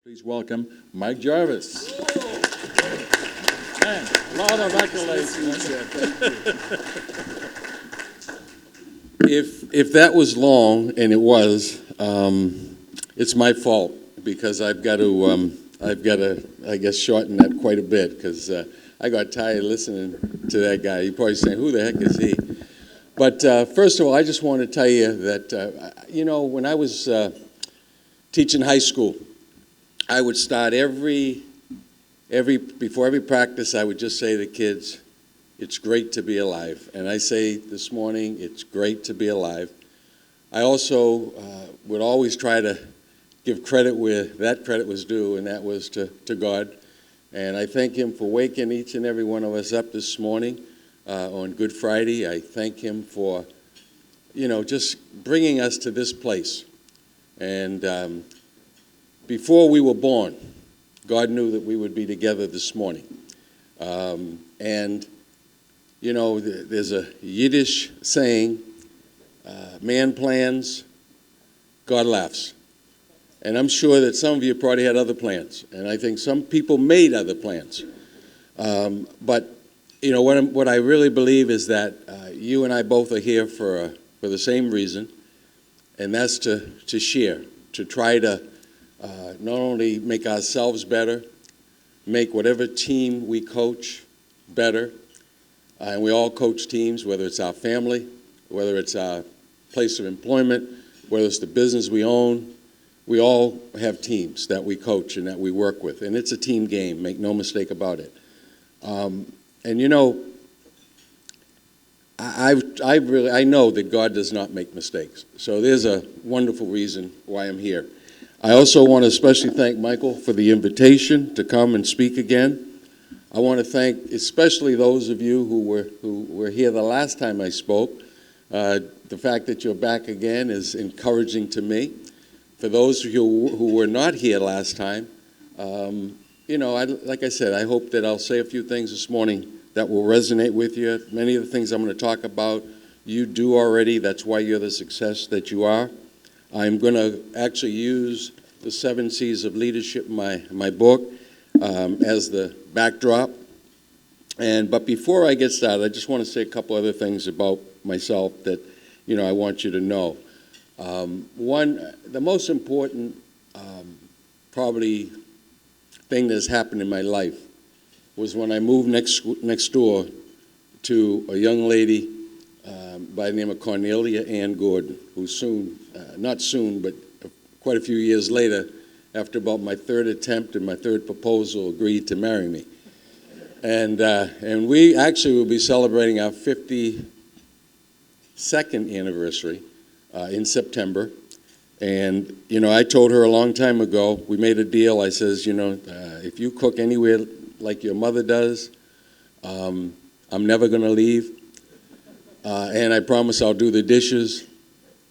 Please welcome Mike Jarvis. Man, a lot of accolades. If that was long, and it was, it's my fault because I've got to, I guess, shorten that quite a bit because I got tired listening to that guy. You're probably saying, who the heck is he? But first of all, I just want to tell you that, when I was teaching high school, I would start before every practice, I would just say to the kids, it's great to be alive. And I say this morning, it's great to be alive. I also would always try to give credit where that credit was due, and that was to God. And I thank Him for waking each and every one of us up this morning on Good Friday. I thank Him for, just bringing us to this place. And before we were born, God knew that we would be together this morning. There's a Yiddish saying, man plans, God laughs. And I'm sure that some of you probably had other plans. And I think some people made other plans. But what I really believe is that you and I both are here for the same reason, and that's to share, to try to not only make ourselves better, make whatever team we coach better. And we all coach teams, whether it's our family, whether it's our place of employment, whether it's the business we own. We all have teams that we coach and that we work with. And it's a team game, make no mistake about it. I know that God does not make mistakes. So there's a wonderful reason why I'm here. I also want to especially thank Michael for the invitation to come and speak again. I want to thank especially those of you who were here the last time I spoke. The fact that you're back again is encouraging to me. For those of you who were not here last time, like I said, I hope that I'll say a few things this morning that will resonate with you. Many of the things I'm going to talk about, you do already. That's why you're the success that you are. I'm going to actually use the 7 C's of leadership in my book as the backdrop. But before I get started, I just want to say a couple other things about myself that I want you to know. One, the most important probably thing that's happened in my life was when I moved next door to a young lady by the name of Cornelia Ann Gordon, who not soon, but quite a few years later, after about my third attempt and my third proposal, agreed to marry me. And we actually will be celebrating our 52nd anniversary in September. And, I told her a long time ago, we made a deal. I says, if you cook anywhere like your mother does, I'm never going to leave. And I promise I'll do the dishes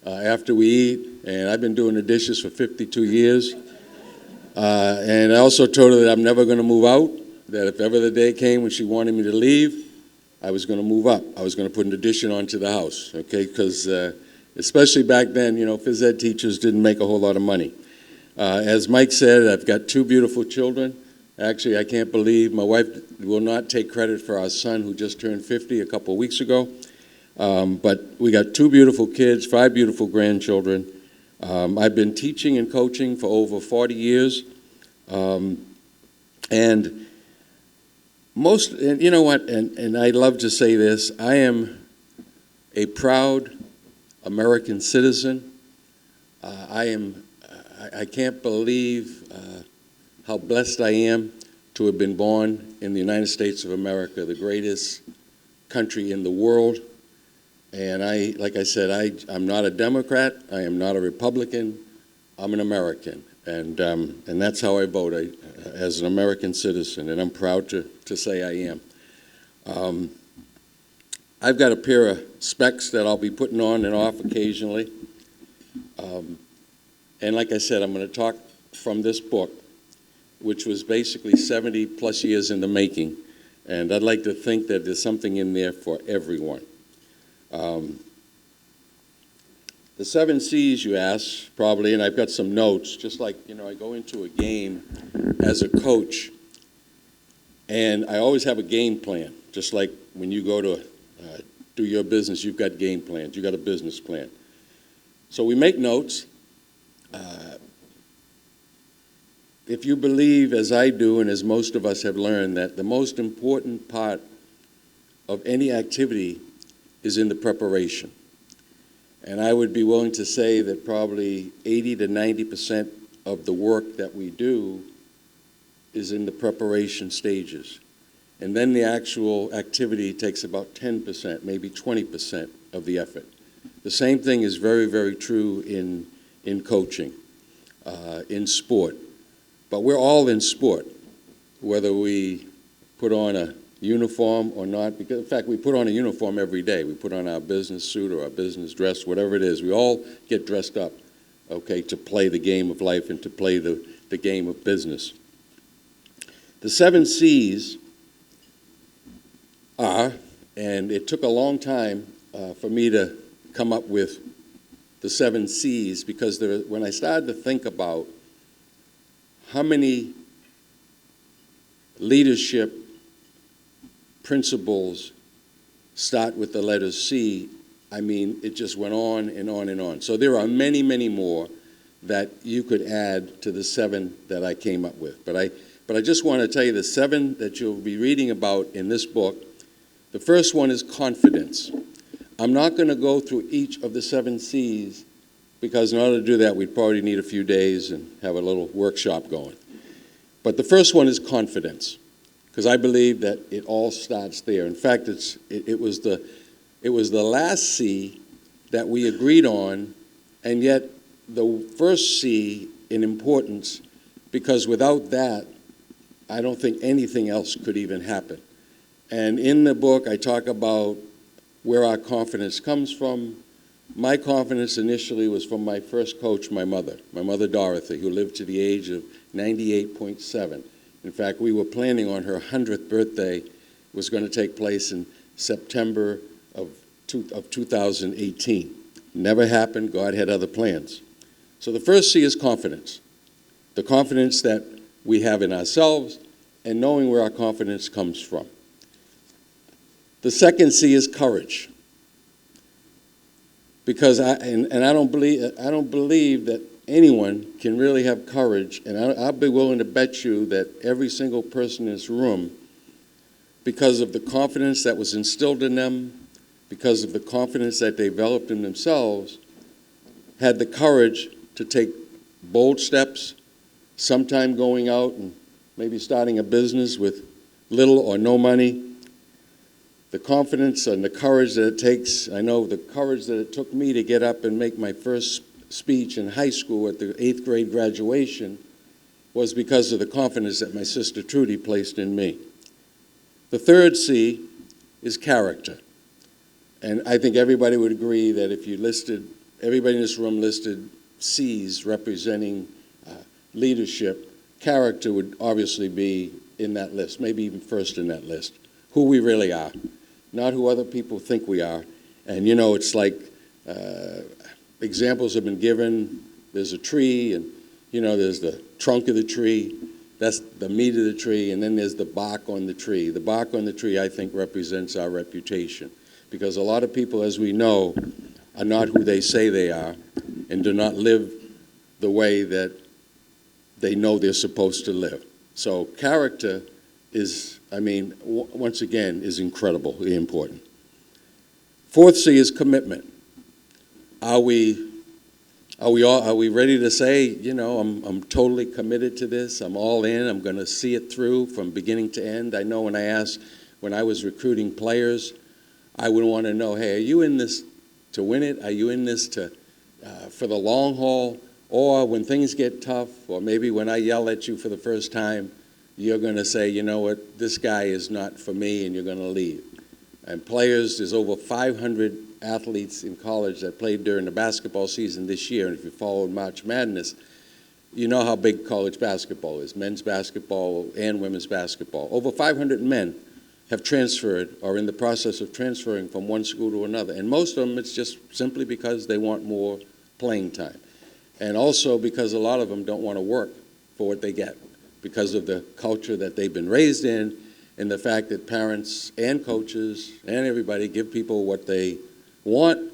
after we eat. And I've been doing the dishes for 52 years. And I also told her that I'm never going to move out, that if ever the day came when she wanted me to leave, I was going to move up. I was going to put an addition onto the house, okay? Because especially back then, phys ed teachers didn't make a whole lot of money. As Mike said, I've got 2 beautiful children. Actually, I can't believe my wife will not take credit for our son who just turned 50 a couple of weeks ago. But we got 2 beautiful kids, 5 beautiful grandchildren. I've been teaching and coaching for over 40 years. And you know what, and I love to say this, I am a proud American citizen. I can't believe how blessed I am to have been born in the United States of America, the greatest country in the world. And like I said, I'm not a Democrat. I am not a Republican. I'm an American. And that's how I vote as an American citizen. And I'm proud to say I am. I've got a pair of specs that I'll be putting on and off occasionally. And like I said, I'm going to talk from this book, which was basically 70 plus years in the making. And I'd like to think that there's something in there for everyone. The 7 C's you asked, probably, and I've got some notes, just like, I go into a game as a coach, and I always have a game plan, just like when you go to do your business, you've got game plans, you've got a business plan. So we make notes. If you believe, as I do, and as most of us have learned, that the most important part of any activity is in the preparation. And I would be willing to say that probably 80 to 90% of the work that we do is in the preparation stages. And then the actual activity takes about 10%, maybe 20% of the effort. The same thing is very, very true in coaching, in sport. But we're all in sport, whether we put on a uniform or not. Because, in fact, we put on a uniform every day. We put on our business suit or our business dress, whatever it is. We all get dressed up, okay, to play the game of life and to play the game of business. The 7 C's are, and it took a long time for me to come up with the 7 C's, because when I started to think about how many leadership principles start with the letter C, I mean, it just went on and on and on. So there are many, many more that you could add to the 7 that I came up with. But I just want to tell you the 7 that you'll be reading about in this book. The first one is confidence. I'm not going to go through each of the 7 C's, because in order to do that, we'd probably need a few days and have a little workshop going. But the first one is confidence, because I believe that it all starts there. In fact, it was the last C that we agreed on, and yet the first C in importance, because without that, I don't think anything else could even happen. And in the book, I talk about where our confidence comes from. My confidence initially was from my first coach, my mother Dorothy, who lived to the age of 98.7. In fact, we were planning on her 100th birthday. It was going to take place in September of 2018. Never happened. God had other plans. So the first C is confidence. The confidence that we have in ourselves and knowing where our confidence comes from. The second C is courage. Because I don't believe that anyone can really have courage, and I'll be willing to bet you that every single person in this room, because of the confidence that was instilled in them, because of the confidence that they developed in themselves, had the courage to take bold steps, sometime going out and maybe starting a business with little or no money. The confidence and the courage that it takes, I know the courage that it took me to get up and make my first speech in high school at the 8th grade graduation was because of the confidence that my sister Trudy placed in me. The third C is character. And I think everybody would agree that if you listed, everybody in this room listed C's representing leadership, character would obviously be in that list, maybe even first in that list. Who we really are, not who other people think we are. And it's like examples have been given. There's a tree, and there's the trunk of the tree. That's the meat of the tree, and then there's the bark on the tree. The bark on the tree, I think, represents our reputation, because a lot of people, as we know, are not who they say they are and do not live the way that they know they're supposed to live. So character is, once again, is incredibly important. Fourth C is commitment. Are we ready to say, I'm totally committed to this, I'm all in, I'm going to see it through from beginning to end? I know when I was recruiting players, I would want to know, hey, are you in this to win it? Are you in this for the long haul? Or when things get tough, or maybe when I yell at you for the first time, you're going to say, you know what, this guy is not for me, and you're going to leave. And players, there's over 500 athletes in college that played during the basketball season this year. And if you followed March Madness, you know how big college basketball is, men's basketball and women's basketball. Over 500 men have transferred or are in the process of transferring from one school to another. And most of them, it's just simply because they want more playing time. And also because a lot of them don't want to work for what they get because of the culture that they've been raised in and the fact that parents and coaches and everybody give people what they want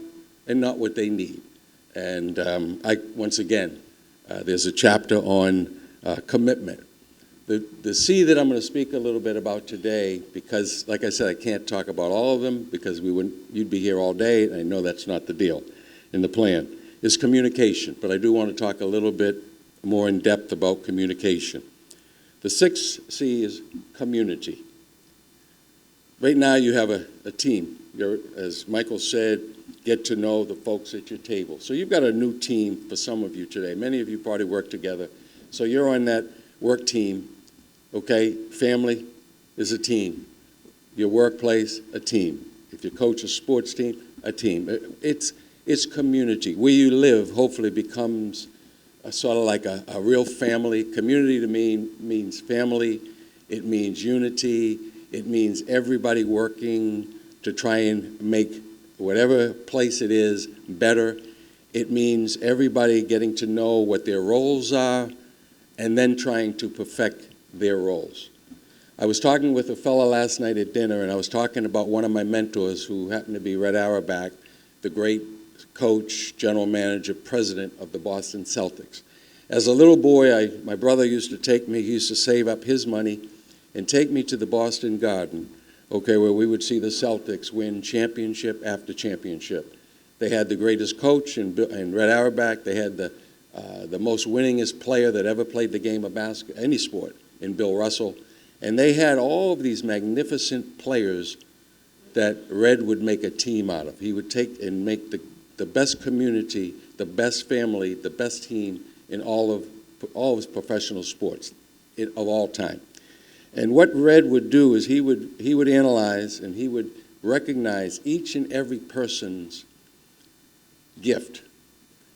and not what they need. And once again, there's a chapter on commitment. The C that I'm going to speak a little bit about today, because, like I said, I can't talk about all of them because you'd be here all day, and I know that's not the deal in the plan, is communication. But I do want to talk a little bit more in depth about communication. The sixth C is community. Right now you have a team. You're, as Michael said, get to know the folks at your table. So you've got a new team for some of you today. Many of you probably work together. So you're on that work team. Okay, family is a team. Your workplace, a team. If you coach a sports team, a team. It's community. Where you live hopefully becomes sort of like a real family. Community to me means family. It means unity. It means everybody working to try and make whatever place it is better. It means everybody getting to know what their roles are and then trying to perfect their roles. I was talking with a fellow last night at dinner, and I was talking about one of my mentors who happened to be Red Auerbach, the great coach, general manager, president of the Boston Celtics. As a little boy, my brother used to take me, he used to save up his money and take me to the Boston Garden, okay, where we would see the Celtics win championship after championship. They had the greatest coach in Red Auerbach. They had the most winningest player that ever played the game of basketball, any sport, in Bill Russell. And they had all of these magnificent players that Red would make a team out of. He would take and make the best community, the best family, the best team in all of his professional sports of all time. And what Red would do is he would analyze and he would recognize each and every person's gift.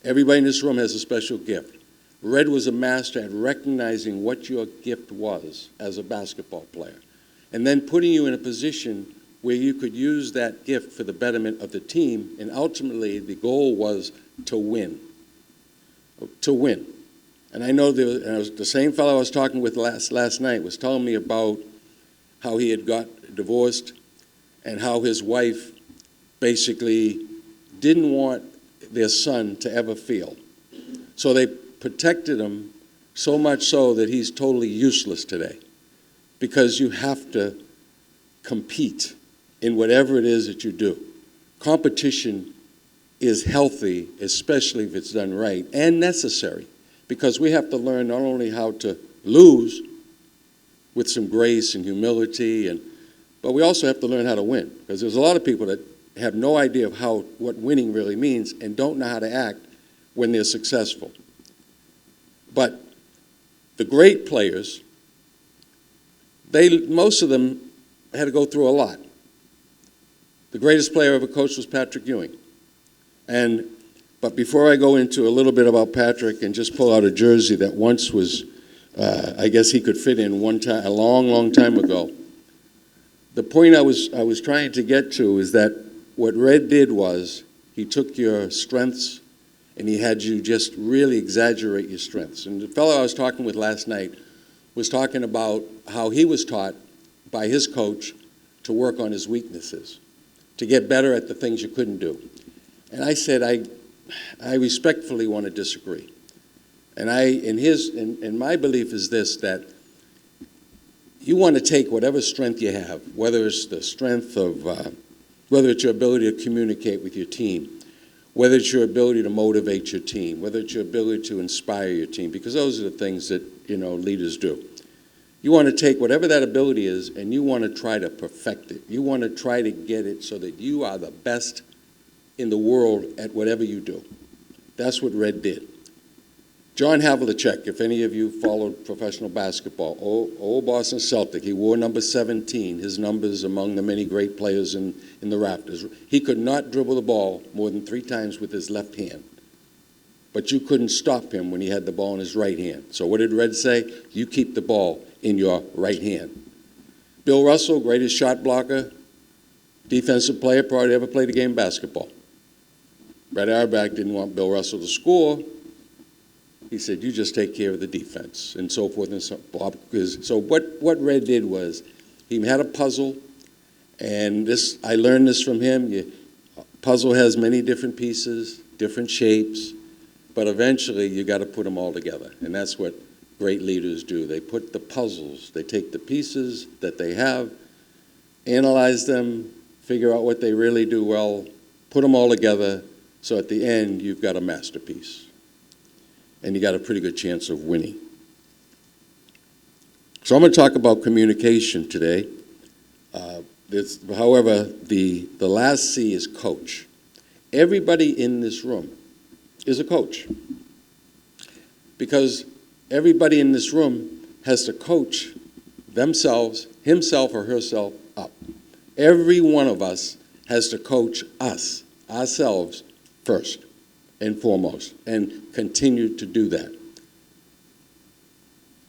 Everybody in this room has a special gift. Red was a master at recognizing what your gift was as a basketball player, and then putting you in a position where you could use that gift for the betterment of the team, and ultimately the goal was to win. To win. And I know the same fellow I was talking with last night was telling me about how he had got divorced and how his wife basically didn't want their son to ever fail. So they protected him so much so that he's totally useless today, because you have to compete in whatever it is that you do. Competition is healthy, especially if it's done right, and necessary, because we have to learn not only how to lose with some grace and humility, but we also have to learn how to win, because there's a lot of people that have no idea of what winning really means and don't know how to act when they're successful. But the great players, most of them had to go through a lot. The greatest player I ever coached was Patrick Ewing. But before I go into a little bit about Patrick and just pull out a jersey that once was, I guess he could fit in one time, a long, long time ago. The point I was trying to get to is that what Red did was he took your strengths and he had you just really exaggerate your strengths. And the fellow I was talking with last night was talking about how he was taught by his coach to work on his weaknesses, to get better at the things you couldn't do. And I said, I respectfully want to disagree. And my belief is this, that you want to take whatever strength you have, whether it's the strength of, whether it's your ability to communicate with your team, whether it's your ability to motivate your team, whether it's your ability to inspire your team, because those are the things that, leaders do. You want to take whatever that ability is and you want to try to perfect it. You want to try to get it so that you are the best in the world at whatever you do. That's what Red did. John Havlicek, if any of you followed professional basketball, old Boston Celtic, he wore number 17. His number's among the many great players in the rafters. He could not dribble the ball more than 3 times with his left hand. But you couldn't stop him when he had the ball in his right hand. So what did Red say? You keep the ball in your right hand. Bill Russell, greatest shot blocker, defensive player probably ever played a game of basketball. Red Auerbach didn't want Bill Russell to score. He said, you just take care of the defense, and so forth and so on. So what Red did was, he had a puzzle, and this, I learned this from him. Puzzle has many different pieces, different shapes, but eventually you got to put them all together, and that's what great leaders do. They put the puzzles, they take the pieces that they have, analyze them, figure out what they really do well, put them all together, so at the end you've got a masterpiece. And you got a pretty good chance of winning. So I'm going to talk about communication today. However, the last C is coach. Everybody in this room is a coach. Because everybody in this room has to coach themselves, himself or herself, up. Every one of us has to coach us, ourselves, first and foremost, and continue to do that.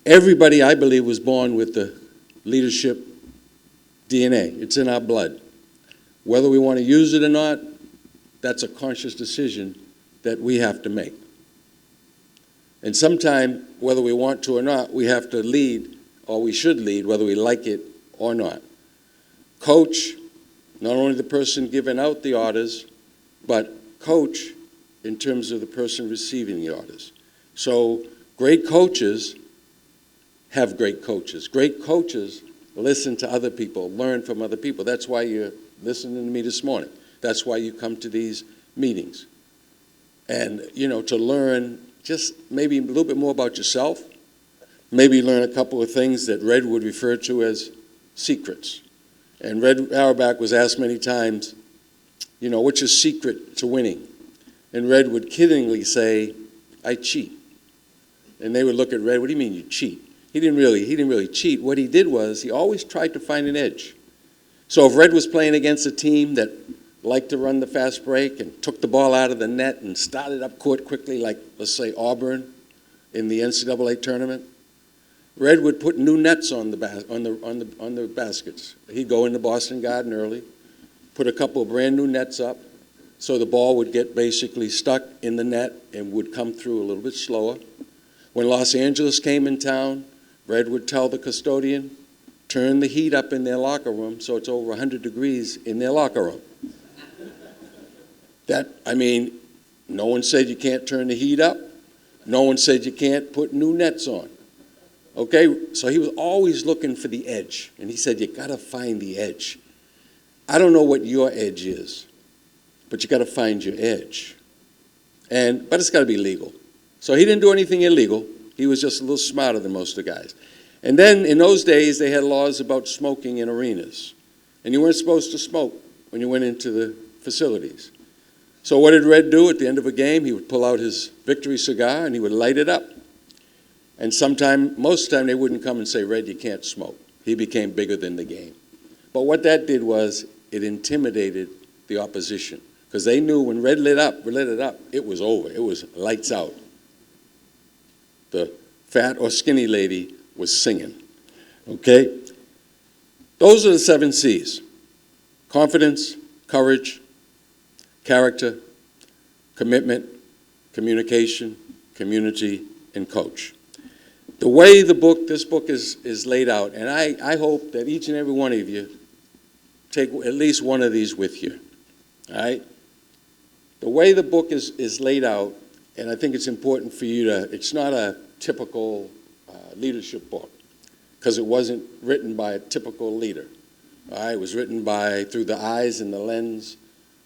Everybody, I believe, was born with the leadership DNA. It's in our blood. Whether we want to use it or not, that's a conscious decision that we have to make. And sometime, whether we want to or not, we have to lead, or we should lead, whether we like it or not. Coach, not only the person giving out the orders, but coach in terms of the person receiving the orders. So great coaches have great coaches. Great coaches listen to other people, learn from other people. That's why you're listening to me this morning. That's why you come to these meetings. And, to learn just maybe a little bit more about yourself, maybe learn a couple of things that Red would refer to as secrets. And Red Auerbach was asked many times, what's your secret to winning? And Red would kiddingly say, I cheat. And they would look at Red, what do you mean you cheat? He didn't really cheat. What he did was he always tried to find an edge. So if Red was playing against a team that liked to run the fast break and took the ball out of the net and started up court quickly, like, let's say, Auburn in the NCAA tournament, Red would put new nets on the baskets. He'd go in the Boston Garden early, put a couple of brand new nets up, so the ball would get basically stuck in the net and would come through a little bit slower. When Los Angeles came in town, Red would tell the custodian, turn the heat up in their locker room so it's over 100 degrees in their locker room. No one said you can't turn the heat up. No one said you can't put new nets on. Okay, so he was always looking for the edge. And he said, you got to find the edge. I don't know what your edge is, but you got to find your edge. But it's got to be legal. So he didn't do anything illegal. He was just a little smarter than most of the guys. And then in those days, they had laws about smoking in arenas. And you weren't supposed to smoke when you went into the facilities. So what did Red do at the end of a game? He would pull out his victory cigar and he would light it up. And most of the time, they wouldn't come and say, Red, you can't smoke. He became bigger than the game. But what that did was it intimidated the opposition. Because they knew when Red lit it up, it was over. It was lights out. The fat or skinny lady was singing. Okay? Those are the 7 C's. Confidence, courage, character, commitment, communication, community, and coach. The way this book is laid out, and I hope that each and every one of you take at least one of these with you. All right? The way the book is laid out, and I think it's important for you it's not a typical leadership book, because it wasn't written by a typical leader. All right? It was written through the eyes and the lens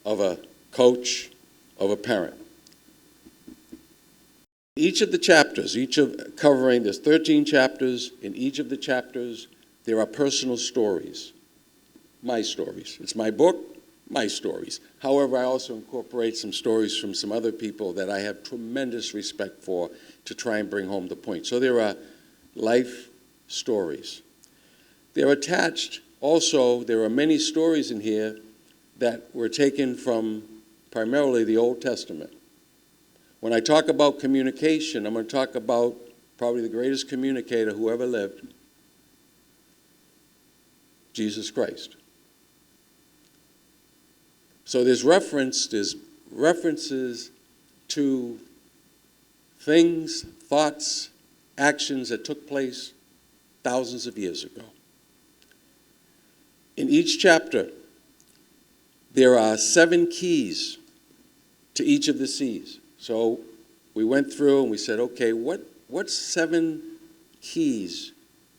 of a coach, of a parent. Each of the chapters, there's 13 chapters. In each of the chapters, there are personal stories. My stories. It's my book, my stories. However, I also incorporate some stories from some other people that I have tremendous respect for to try and bring home the point. So there are life stories. They're attached. Also, there are many stories in here that were taken from primarily the Old Testament. When I talk about communication, I'm going to talk about probably the greatest communicator who ever lived. Jesus Christ. So there's references to things, thoughts, actions that took place thousands of years ago. In each chapter, there are 7 keys to each of the C's. So we went through and we said, okay, what 7 keys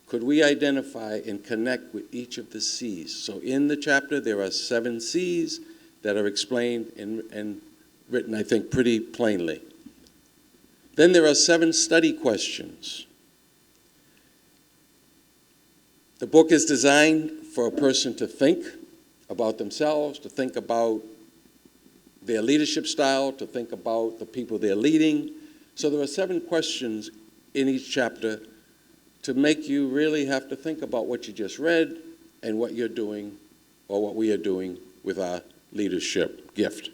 could we identify and connect with each of the C's? So in the chapter, there are 7 C's that are explained and written, I think, pretty plainly. Then there are 7 study questions. The book is designed for a person to think about themselves, to think about their leadership style, to think about the people they're leading. So there are 7 questions in each chapter to make you really have to think about what you just read and what you're doing, or what we are doing with our leadership gift.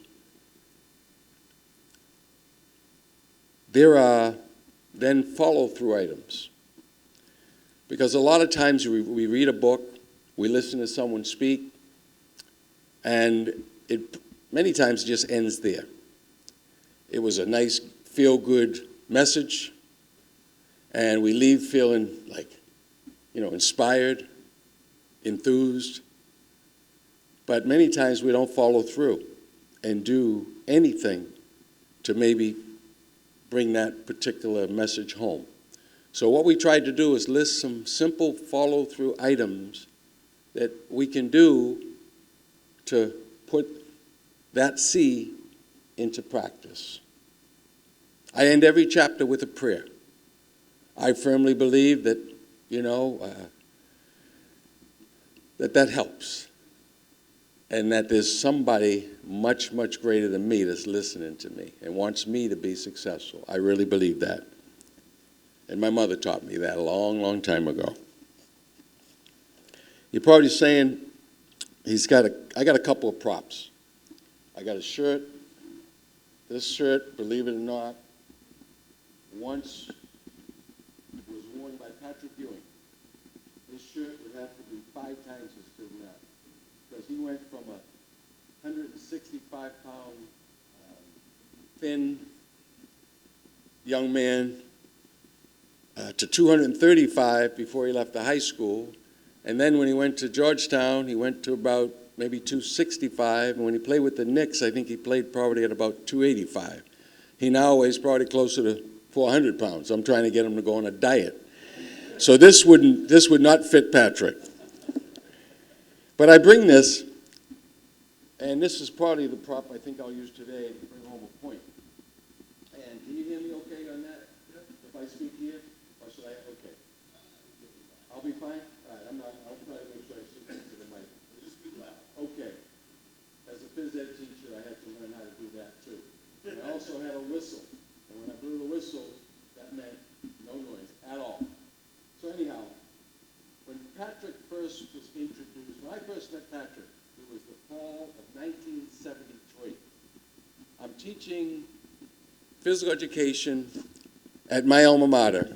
There are then follow-through items. Because a lot of times we read a book, we listen to someone speak, and it many times just ends there. It was a nice, feel-good message, and we leave feeling like, inspired, enthused. But many times we don't follow through and do anything to maybe bring that particular message home. So what we tried to do is list some simple follow-through items that we can do to put that C into practice. I end every chapter with a prayer. I firmly believe that, that helps. And that there's somebody much, much greater than me that's listening to me and wants me to be successful. I really believe that. And my mother taught me that a long, long time ago. You're probably saying, I got a couple of props. I got a shirt. This shirt, believe it or not, once was worn by Patrick Ewing. This shirt would have to be 5 times as big now, because he went from a 165-pound, thin young man to 235 before he left the high school. And then when he went to Georgetown, he went to about maybe 265. And when he played with the Knicks, I think he played probably at about 285. He now weighs probably closer to 400 pounds. I'm trying to get him to go on a diet. So this would not fit Patrick. But I bring this, and this is probably the prop I think I'll use today to bring home a point. And can you hear me okay on that? If I speak here? Or should I? Okay. I'll be fine? All right, I'll try to make sure I speak into the mic. Just speak loud. Okay. As a phys ed teacher, I had to learn how to do that too. And I also had a whistle. And when I blew the whistle, that meant no noise at all. So anyhow, when Patrick first was introduced, when I first met Patrick, it was the fall of 1973. I'm teaching physical education at my alma mater,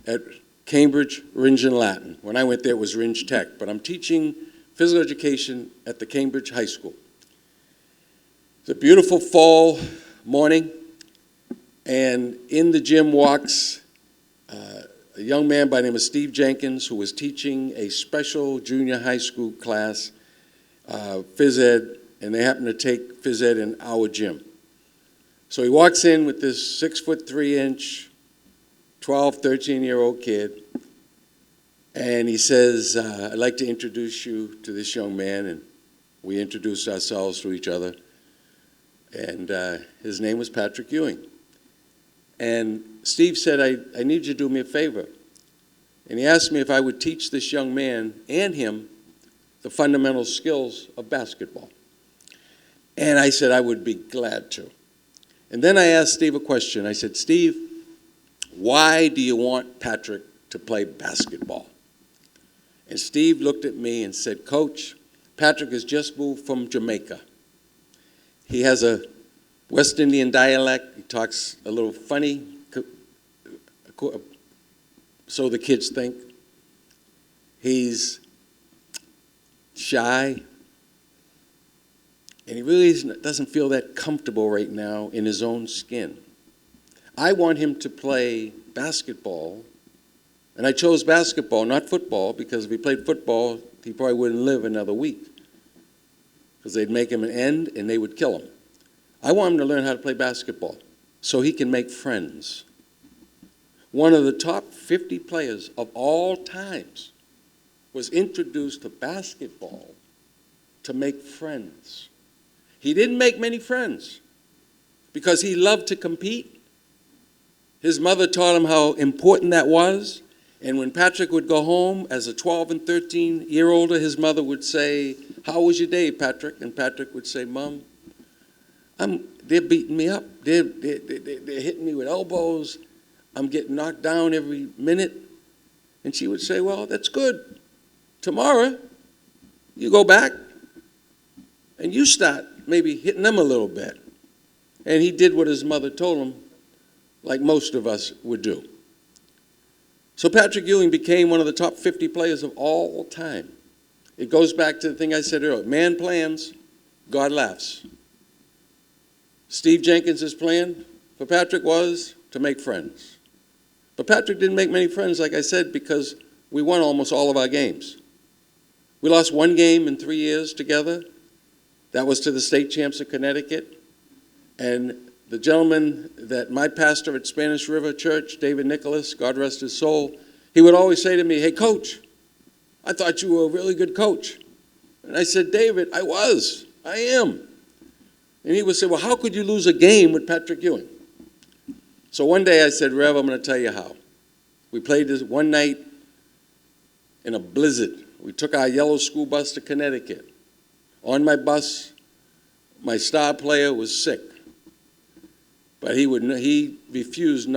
at Cambridge, Ringe and Latin. When I went there, it was Ringe Tech, but I'm teaching physical education at the Cambridge High School. It's a beautiful fall morning, and in the gym walks a young man by the name of Steve Jenkins, who was teaching a special junior high school class, phys ed, and they happened to take phys ed in our gym. So he walks in with this 6'3", 12, 13-year-old kid, and he says, I'd like to introduce you to this young man, and we introduced ourselves to each other, and his name was Patrick Ewing. And Steve said, I need you to do me a favor. And he asked me if I would teach this young man and him the fundamental skills of basketball. And I said I would be glad to. And then I asked Steve a question. I said, Steve, why do you want Patrick to play basketball? And Steve looked at me and said, Coach, Patrick has just moved from Jamaica. He has a West Indian dialect. He talks a little funny, so the kids think. He's shy, and he really doesn't feel that comfortable right now in his own skin. I want him to play basketball, and I chose basketball, not football, because if he played football, he probably wouldn't live another week, because they'd make him an end and they would kill him. I want him to learn how to play basketball so he can make friends. One of the top 50 players of all times was introduced to basketball to make friends. He didn't make many friends because he loved to compete. His mother taught him how important that was. And when Patrick would go home as a 12 and 13-year-older, his mother would say, "How was your day, Patrick?" And Patrick would say, "Mom, they're beating me up. They're hitting me with elbows. I'm getting knocked down every minute." And she would say, "Well, that's good. Tomorrow, you go back and you start maybe hitting them a little bit." And he did what his mother told him, like most of us would do. So Patrick Ewing became one of the top 50 players of all time. It goes back to the thing I said earlier. Man plans, God laughs. Steve Jenkins' plan for Patrick was to make friends. But Patrick didn't make many friends, like I said, because we won almost all of our games. We lost one game in 3 years together. That was to the state champs of Connecticut. And the gentleman that my pastor at Spanish River Church, David Nicholas, God rest his soul, he would always say to me, "Hey, coach, I thought you were a really good coach." And I said, "David, I am." And he would say, "Well, how could you lose a game with Patrick Ewing?" So one day I said, "Rev, I'm going to tell you how." We played this one night in a blizzard. We took our yellow school bus to Connecticut. On my bus, my star player was sick. But he refused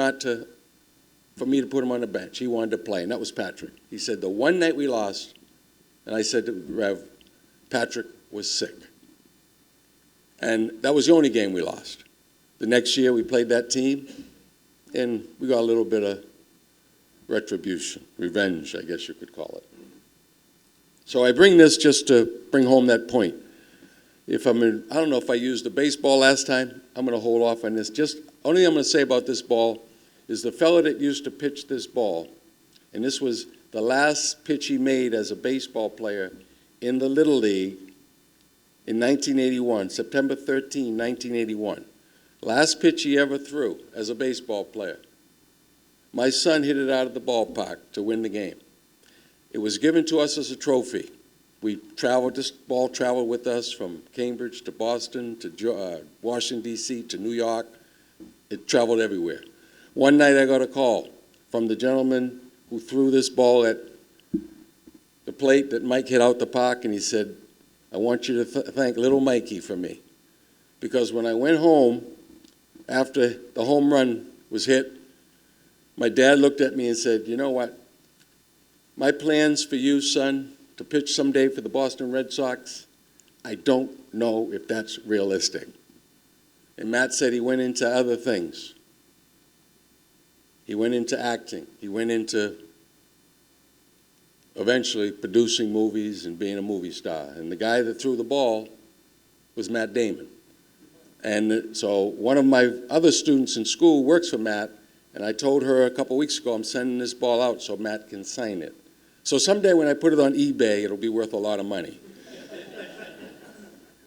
for me to put him on the bench. He wanted to play, and that was Patrick. He said, the one night we lost, and I said to Rev, Patrick was sick. And that was the only game we lost. The next year we played that team, and we got a little bit of retribution, revenge, I guess you could call it. So I bring this just to bring home that point. I don't know if I used the baseball last time. I'm going to hold off on this. Only thing I'm going to say about this ball is the fellow that used to pitch this ball, and this was the last pitch he made as a baseball player in the Little League in 1981, September 13, 1981. Last pitch he ever threw as a baseball player. My son hit it out of the ballpark to win the game. It was given to us as a trophy. This ball traveled with us from Cambridge to Boston to Washington, D.C. to New York. It traveled everywhere. One night I got a call from the gentleman who threw this ball at the plate that Mike hit out the park, and he said, "I want you to thank little Mikey for me." Because when I went home, after the home run was hit, my dad looked at me and said, "You know what? My plans for you, son, to pitch someday for the Boston Red Sox, I don't know if that's realistic." And Matt said he went into other things. He went into acting. He went into eventually producing movies and being a movie star. And the guy that threw the ball was Matt Damon. And so one of my other students in school works for Matt, and I told her a couple weeks ago, I'm sending this ball out so Matt can sign it. So someday when I put it on eBay, it'll be worth a lot of money.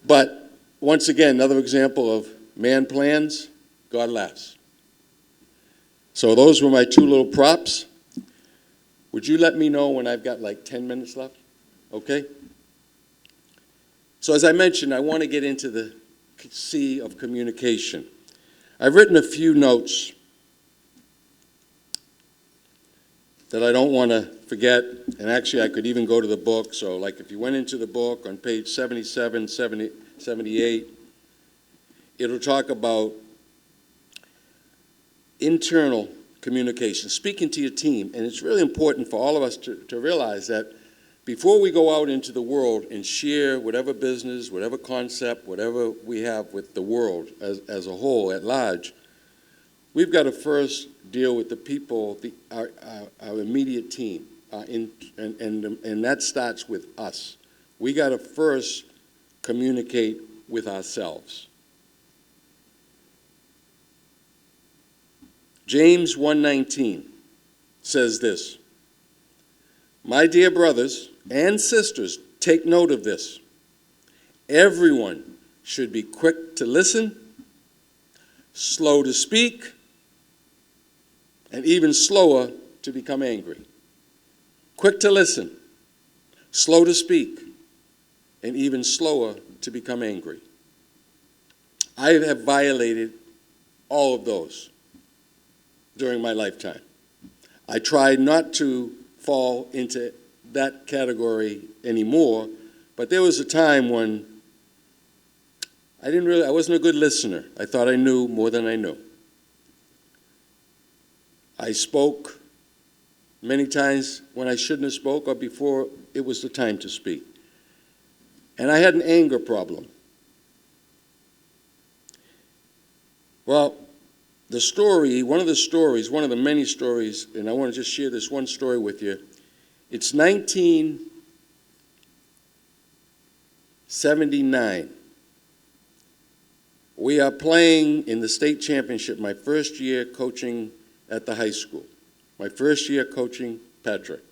But once again, another example of man plans, God laughs. So those were my two little props. Would you let me know when I've got like 10 minutes left? Okay? So as I mentioned, I want to get into the sea of communication. I've written a few notes that I don't want to forget, and actually I could even go to the book. So like if you went into the book on page 77, 70, 78, it'll talk about internal communication, speaking to your team. And it's really important for all of us to realize that before we go out into the world and share whatever business, whatever concept, whatever we have with the world as a whole, at large, we've got to first deal with the people, our immediate team, and that starts with us. we got to first communicate with ourselves. James 1:19 says this, "My dear brothers and sisters, take note of this. Everyone should be quick to listen, slow to speak, and even slower to become angry." Quick to listen, slow to speak, and even slower to become angry. I have violated all of those during my lifetime. I try not to fall into that category anymore, but there was a time when I wasn't a good listener. I thought I knew more than I knew. I spoke many times when I shouldn't have spoke or before it was the time to speak. And I had an anger problem. Well, one of the many stories, and I want to just share this one story with you. It's 1979. We are playing in the state championship, my first year coaching at the high school. My first year coaching Patrick.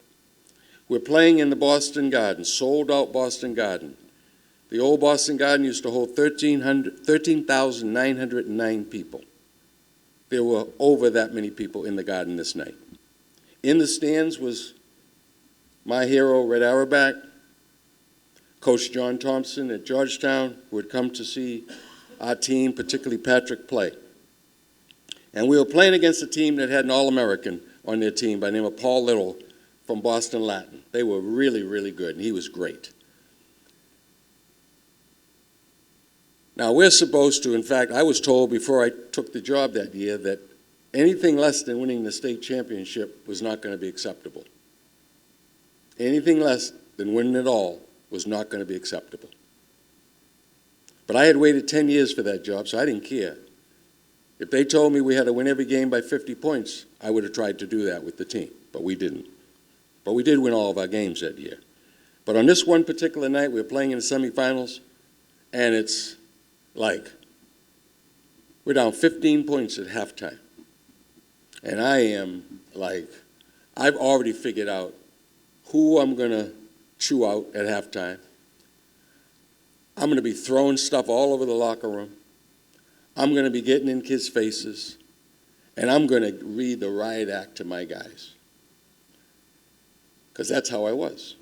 We're playing in the Boston Garden, sold out Boston Garden. The old Boston Garden used to hold 13,909 people. There were over that many people in the garden this night. In the stands was my hero, Red Auerbach, Coach John Thompson at Georgetown, who had come to see our team, particularly Patrick, play. And we were playing against a team that had an All-American on their team by the name of Paul Little from Boston Latin. They were really, really good, and he was great. Now, we're supposed to, in fact, I was told before I took the job that year that anything less than winning the state championship was not going to be acceptable. Anything less than winning it all was not going to be acceptable. But I had waited 10 years for that job, so I didn't care. If they told me we had to win every game by 50 points, I would have tried to do that with the team, but we didn't. But we did win all of our games that year. But on this one particular night, we were playing in the semifinals, and it's like we're down 15 points at halftime. And I am like, I've already figured out who I'm going to chew out at halftime. I'm going to be throwing stuff all over the locker room. I'm going to be getting in kids' faces. And I'm going to read the riot act to my guys. Because that's how I was.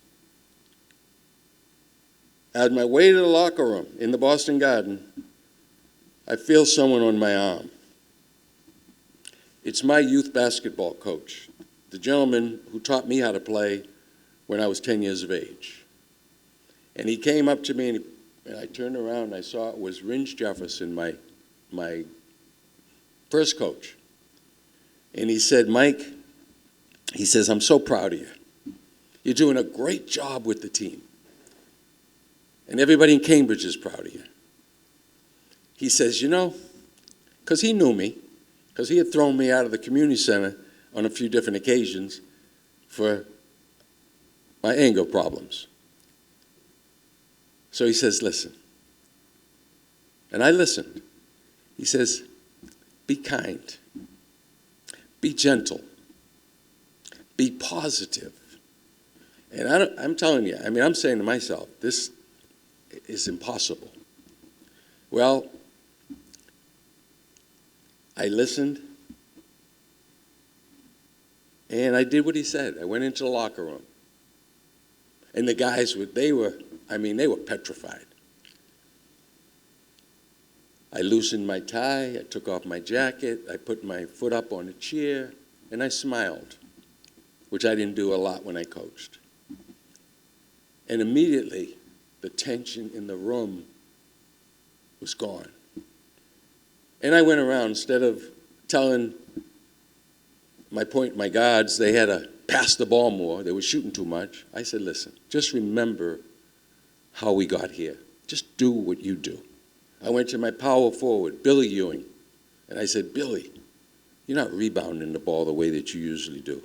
On my way to the locker room in the Boston Garden, I feel someone on my arm. It's my youth basketball coach, the gentleman who taught me how to play when I was 10 years of age. And he came up to me, and I turned around, and I saw it was Jarvis, my first coach. And he said, "Mike," he says, "I'm so proud of you. You're doing a great job with the team. And everybody in Cambridge is proud of you." He says, "You know," because he knew me, because he had thrown me out of the community center on a few different occasions for my anger problems. So he says, "Listen." And I listened. He says, "Be kind. Be gentle. Be positive." And I'm telling you, I'm saying to myself, this is impossible. Well, I listened, and I did what he said. I went into the locker room. And the guys, they were petrified. I loosened my tie, I took off my jacket, I put my foot up on a chair, and I smiled, which I didn't do a lot when I coached. And immediately, the tension in the room was gone. And I went around, instead of telling my guards they had to pass the ball more, they were shooting too much, I said, "Listen, just remember how we got here. Just do what you do." I went to my power forward, Billy Ewing, and I said, "Billy, you're not rebounding the ball the way that you usually do.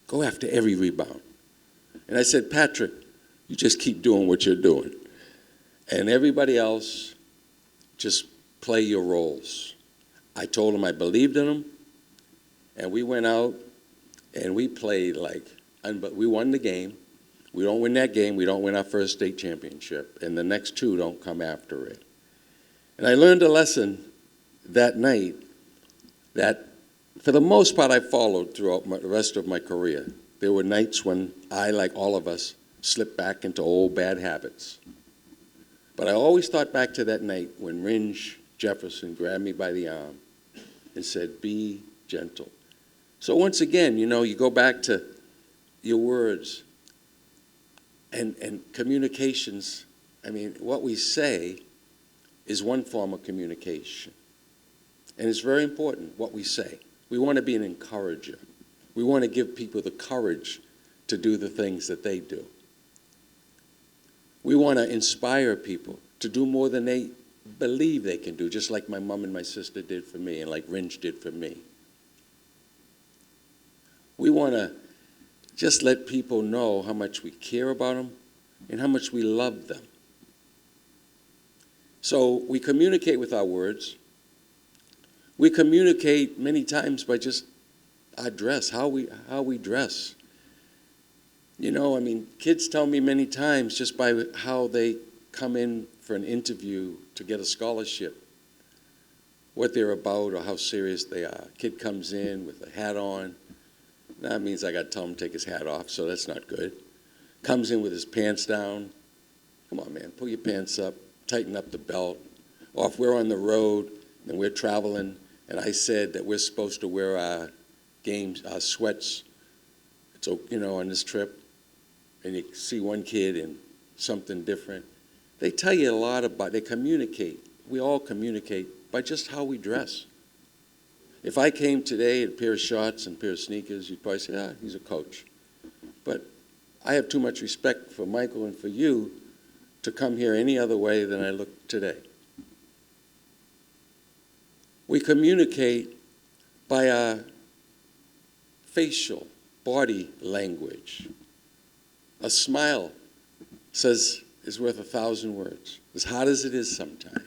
Go after every rebound." And I said, "Patrick, You just keep doing what you're doing. And everybody else, just play your roles. I told them I believed in them, and we went out and we played but we won the game. We don't win that game, we don't win our first state championship, and the next two don't come after it. And I learned a lesson that night that, for the most part, I followed throughout the rest of my career. There were nights when I, like all of us, slipped back into old bad habits. But I always thought back to that night when Ringe Jefferson grabbed me by the arm and said, be gentle. So once again, you go back to your words and communications. I mean, what we say is one form of communication. And it's very important what we say. We want to be an encourager. We want to give people the courage to do the things that they do. We want to inspire people to do more than they believe they can do, just like my mom and my sister did for me and like Ringe did for me. We want to just let people know how much we care about them and how much we love them. So we communicate with our words. We communicate many times by just our dress, how we dress. Kids tell me many times just by how they come in for an interview to get a scholarship, what they're about or how serious they are. Kid comes in with a hat on. That means I got to tell him to take his hat off, so that's not good. Comes in with his pants down. Come on, man, pull your pants up, tighten up the belt. Or if we're on the road and we're traveling, and I said that we're supposed to wear our sweats, so, on this trip, and you see one kid in something different, they tell you a lot about, they communicate. We all communicate by just how we dress. If I came today in a pair of shorts and a pair of sneakers, you'd probably say, he's a coach. But I have too much respect for Michael and for you to come here any other way than I look today. We communicate by our facial, body language. A smile is worth 1,000 words, as hard as it is sometimes.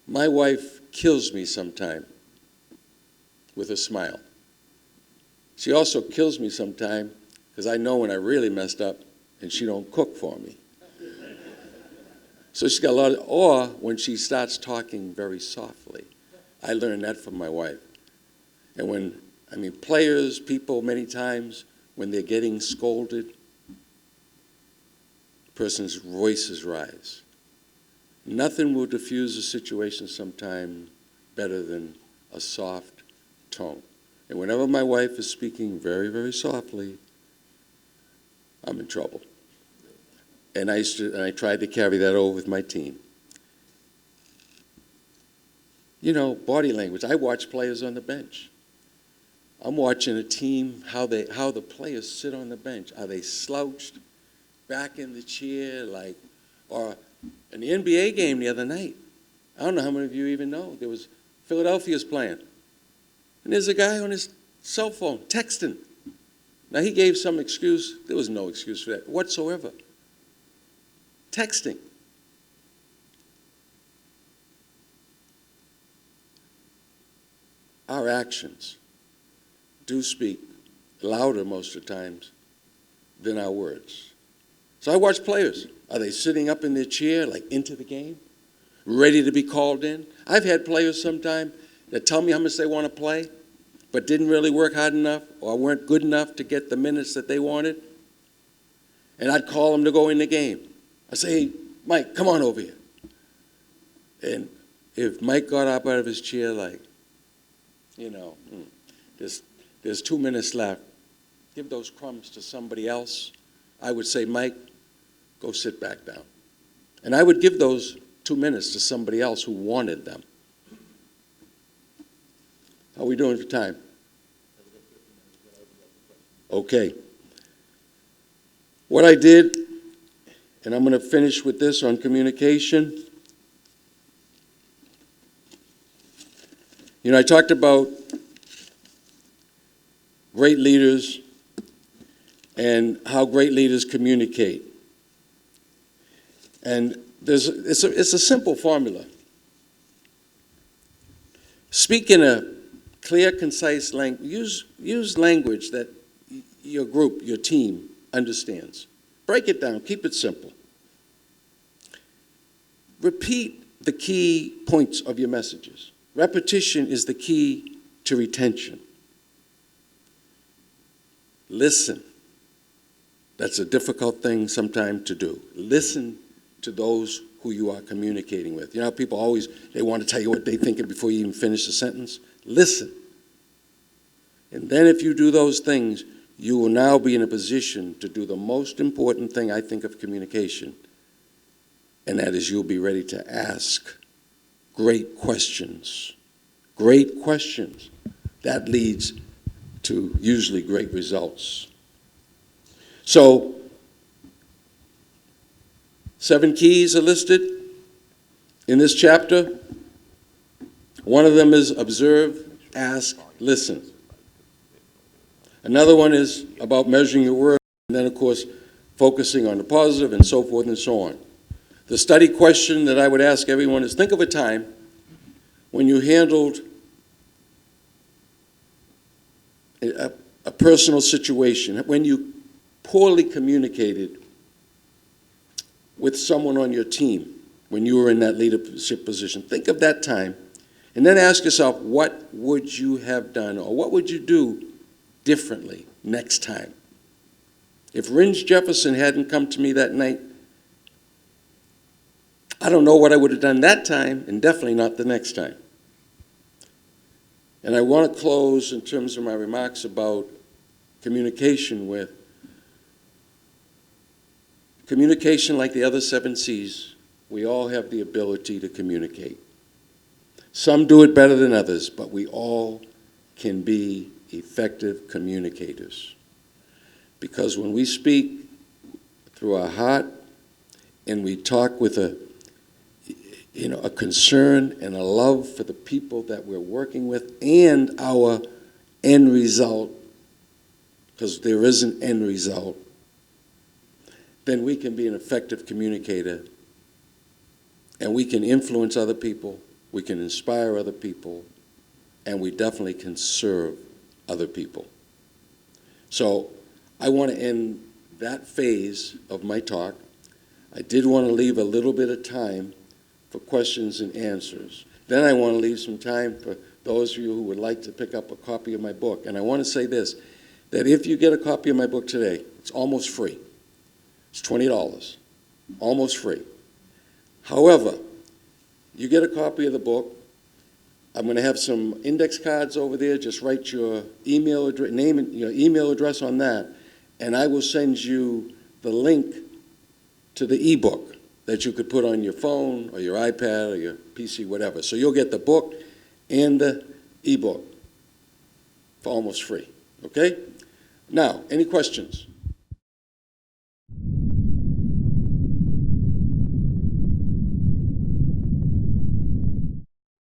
My wife kills me sometime with a smile. She also kills me sometime because I know when I really messed up and she don't cook for me. So she's got a lot of, or when she starts talking very softly. I learned that from my wife. And players, people, many times, when they're getting scolded, the person's voices rise. Nothing will diffuse a situation sometime better than a soft tone. And whenever my wife is speaking very, very softly, I'm in trouble. And I tried to carry that over with my team. Body language. I watch players on the bench. I'm watching a team, how the players sit on the bench. Are they slouched back in the chair, or in the NBA game the other night? I don't know how many of you even know. There was Philadelphia's playing. And there's a guy on his cell phone texting. Now, he gave some excuse. There was no excuse for that whatsoever. Texting. Our actions do speak louder most of the times than our words. So I watch players. Are they sitting up in their chair, into the game, ready to be called in? I've had players sometime that tell me how much they want to play, but didn't really work hard enough or weren't good enough to get the minutes that they wanted. And I'd call them to go in the game. I'd say, hey, Mike, come on over here. And if Mike got up out of his chair there's 2 minutes left, give those crumbs to somebody else, I would say, Mike, go sit back down. And I would give those 2 minutes to somebody else who wanted them. How are we doing for time? Okay. What I did, and I'm going to finish with this on communication. I talked about great leaders and how great leaders communicate. And it's a simple formula. Speak in a clear, concise language. Use language that your group, your team understands. Break it down. Keep it simple. Repeat the key points of your messages. Repetition is the key to retention. Listen. That's a difficult thing sometimes to do. Listen to those who you are communicating with. You know how people always, they want to tell you what they're thinking before you even finish the sentence? Listen. And then if you do those things, you will now be in a position to do the most important thing, I think, of communication, and that is you'll be ready to ask great questions. Great questions. That leads to usually great results. So, 7 keys are listed in this chapter. One of them is observe, ask, listen. Another one is about measuring your work, and then, of course, focusing on the positive and so forth and so on. The study question that I would ask everyone is, think of a time when you handled a personal situation, when you poorly communicated with someone on your team, when you were in that leadership position. Think of that time, and then ask yourself, what would you have done, or what would you do differently next time? If Rindge Jefferson hadn't come to me that night, I don't know what I would have done that time, and definitely not the next time. And I want to close in terms of my remarks about communication with communication like the other 7 C's. We all have the ability to communicate. Some do it better than others, but we all can be effective communicators. Because when we speak through our heart and we talk with a concern and a love for the people that we're working with and our end result, because there is an end result, then we can be an effective communicator, and we can influence other people, we can inspire other people, and we definitely can serve other people. So I want to end that phase of my talk. I did want to leave a little bit of time for questions and answers. Then I want to leave some time for those of you who would like to pick up a copy of my book. And I want to say this, that if you get a copy of my book today, it's almost free. It's $20, almost free. However, you get a copy of the book, I'm going to have some index cards over there. Just write your email address, name and your email address on that, and I will send you the link to the ebook that you could put on your phone or your iPad or your PC, whatever. So you'll get the book and the ebook for almost free. Okay? Now, any questions?